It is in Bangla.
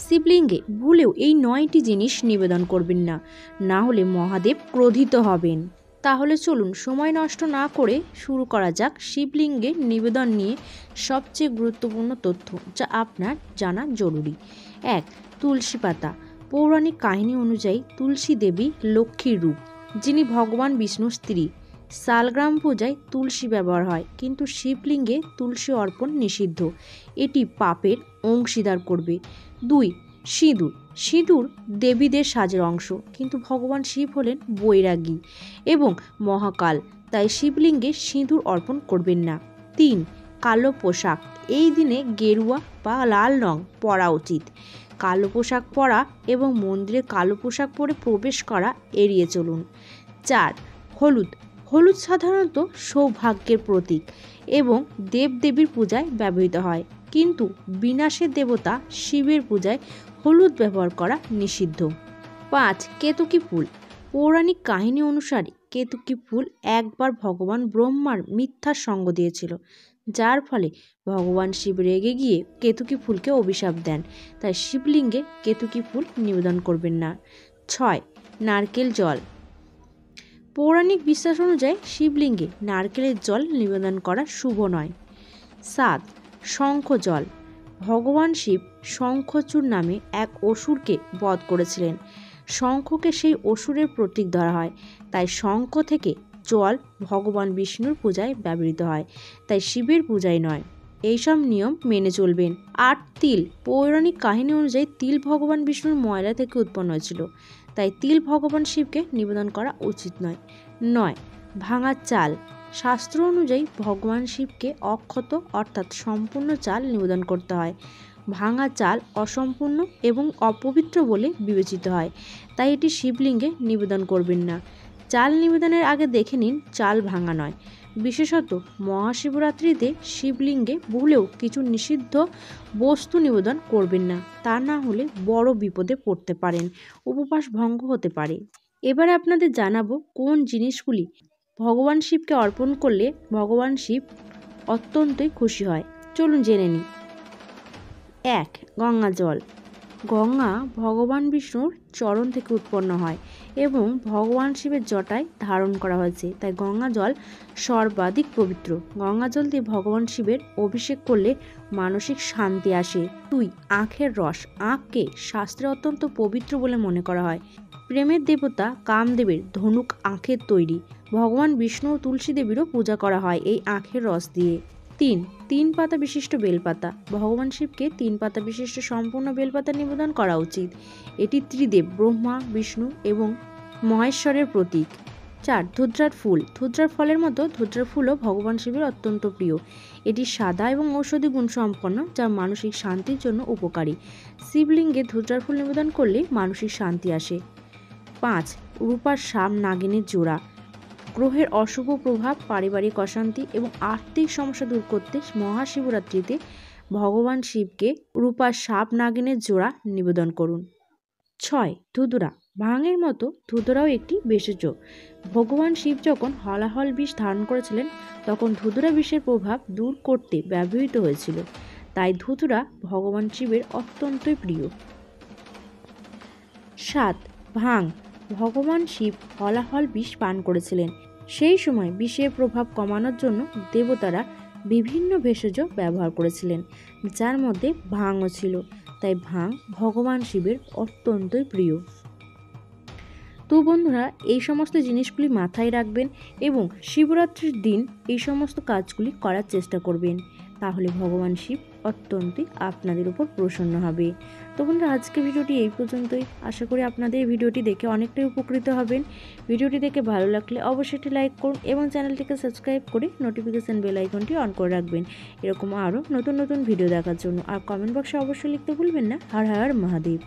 শিবলিঙ্গে ভুলেও এই 9টি জিনিস নিবেদন করবেন না, না হলে মহাদেব ক্রোধিত হবেন। তাহলে চলুন সময় নষ্ট না করে শুরু করা যাক শিবলিঙ্গে নিবেদন নিয়ে সবচেয়ে গুরুত্বপূর্ণ তথ্য যা আপনার জানা জরুরি। 1. তুলসী পাতা। পৌরাণিক কাহিনী অনুযায়ী তুলসী দেবী লক্ষ্মীর রূপ, যিনি ভগবান বিষ্ণুর স্ত্রী। শালগ্রাম পূজায় তুলসী ব্যবহার হয়, কিন্তু শিবলিঙ্গে তুলসী অর্পণ নিষিদ্ধ, এটি পাপের অংশীদার করবে। 2. সিঁদুর। সিঁদুর দেবীদের সাজের অংশ, কিন্তু ভগবান শিব হলেন বৈরাগী এবং মহাকাল, তাই শিবলিঙ্গে সিঁদুর অর্পণ করবেন না। 3. কালো পোশাক। এই দিনে গেরুয়া বা লাল রং পরা উচিত। কালো পোশাক পরা এবং মন্দিরে কালো পোশাক পরে প্রবেশ করা এড়িয়ে চলুন। 4. হলুদ। হলুদ সাধারণত সৌভাগ্যের প্রতীক এবং দেবদেবীর পূজায় ব্যবহৃত হয়, কিন্তু বিনাশের দেবতা শিবের পূজায় হলুদ ব্যবহার করা নিষিদ্ধ। 5. কেতকী ফুল। পৌরাণিক কাহিনী অনুসারে কেতকী ফুল একবার ভগবান ব্রহ্মার মিথ্যা সঙ্গ দিয়েছিল, যার ফলে ভগবান শিব রেগে গিয়ে কেতকী ফুলকে অভিশাপ দেন, তাই শিবলিঙ্গে কেতকী ফুল নিবেদন করবেন না। 6. নারকেল জল। পৌরাণিক বিশ্বাস অনুযায়ী শিবলিঙ্গে নারকেলের জল নিবেদন করা শুভ নয়। 7. শঙ্খ জল। ভগবান শিব শঙ্খচূড় নামে এক অসুরকে বধ করেছিলেন। শঙ্খকে সেই অসুরের প্রতীক ধরা হয়, তাই শঙ্খ থেকে জল ভগবান বিষ্ণুর পূজায় ব্যবহৃত হয়, তাই শিবের পূজায় নয়। এইসব নিয়ম মেনে চলবেন। 8. তিল। পৌরাণিক কাহিনী অনুযায়ী তিল ভগবান বিষ্ণুর ময়লা থেকে উৎপন্ন হয়েছিল, তাই তিল ভগবান শিবকে নিবেদন করা উচিত নয়। 9. ভাঙা চাল। শাস্ত্র অনুযায়ী ভগবান শিবকে অক্ষত অর্থাৎ সম্পূর্ণ চাল নিবেদন করতে হয়। ভাঙা চাল অসম্পূর্ণ এবং অপবিত্র বলে বিবেচিত হয়, তাই এটি শিবলিঙ্গে নিবেদন করবেন না। চাল নিবেদনের আগে দেখে নিন চাল ভাঙা নয়। বিশেষত মহাশিবরাত্রিতে শিবলিঙ্গে ভুলেও কিছু নিষিদ্ধ বস্তু নিবেদন করবেন না, তা না হলে বড় বিপদে পড়তে পারেন, উপবাস ভঙ্গ হতে পারে। এবারে আপনাদের জানাবো কোন জিনিসগুলি ভগবান শিবকে অর্পণ করলে ভগবান শিব অত্যন্তই খুশি হয়। চলুন জেনে নিই। 1. গঙ্গা জল। গঙ্গা ভগবান বিষ্ণুর চরণ থেকে উৎপন্ন হয় এবং ভগবান শিবের জটায় ধারণ করা হয়েছে, তাই গঙ্গা জল সর্বাধিক পবিত্র। গঙ্গা জল দিয়ে ভগবান শিবের অভিষেক করলে মানসিক শান্তি আসে। 2. আখের রস। আখকে শাস্ত্রে অত্যন্ত পবিত্র বলে মনে করা হয়। প্রেমের দেবতা কামদেবের ধনুক আখের তৈরি। ভগবান বিষ্ণু ও তুলসী দেবীরও পূজা করা হয় এই আখের রস দিয়ে। 3. 3 পাতা বিশিষ্ট বেলপাতা। ভগবান শিবকে 3 পাতা বিশিষ্ট সম্পূর্ণ বেলপাতা নিবেদন করা উচিত, এটি ত্রিদেব ব্রহ্মা বিষ্ণু এবং মহেশ্বরের প্রতীক। 4. ধুত্রার ফুল। ধুত্রার ফলের মতো ধুত্রার ফুলও ভগবান শিবের অত্যন্ত প্রিয়, এটি সাদা এবং ঔষধি গুণ সম্পন্ন, যা মানসিক শান্তির জন্য উপকারী। শিবলিঙ্গে ধুত্রার ফুল নিবেদন করলে মানসিক শান্তি আসে। 5. রূপার সাপ নাগিনের জোড়া। গ্রহের অশুভ প্রভাব, পারিবারিক অশান্তি এবং আর্থিক সমস্যা দূর করতে মহাশিবরাত্রিতে ভগবান শিবকে রূপার সাপ নাগিনের জোড়া নিবেদন করুন। 6. ধুতুরা। ভাঙের মতো ধুতুরাও একটি ভেষজ। ভগবান শিব যখন হলাহল বিষ ধারণ করেছিলেন, তখন ধুতুরা বিষের প্রভাব দূর করতে ব্যবহৃত হয়েছিল, তাই ধুতুরা ভগবান শিবের অত্যন্তই প্রিয়। 7. ভাং। ভগবান শিব হলাহল বিষ পান করেছিলেন, সেই সময় বিষের প্রভাব কমানোর জন্য দেবতারা বিভিন্ন ভেষজ ব্যবহার করেছিলেন, যার মধ্যে ভাংও ছিল, তাই ভাং ভগবান শিবের অত্যন্তই প্রিয়। তো বন্ধুরা, এই সমস্ত জিনিসগুলি মাথায় রাখবেন এবং শিবরাত্রির দিন এই সমস্ত কাজগুলি করার চেষ্টা করবেন, তাহলে ভগবান শিব অত্যন্তই আপনাদের উপর প্রসন্ন হবে। তো বন্ধুরা, আজকে ভিডিওটি এই পর্যন্তই। আশা করি আপনাদের এই ভিডিওটি দেখে অনেকটাই উপকৃত হবেন। ভিডিওটি দেখে ভালো লাগলে অবশ্যই একটি লাইক করুন এবং চ্যানেলটিকে সাবস্ক্রাইব করে নোটিফিকেশান বেল আইকনটি অন করে রাখবেন, এরকম আরও নতুন নতুন ভিডিও দেখার জন্য। আর কমেন্ট বক্সে অবশ্যই লিখতে ভুলবেন না হর হর মহাদেব।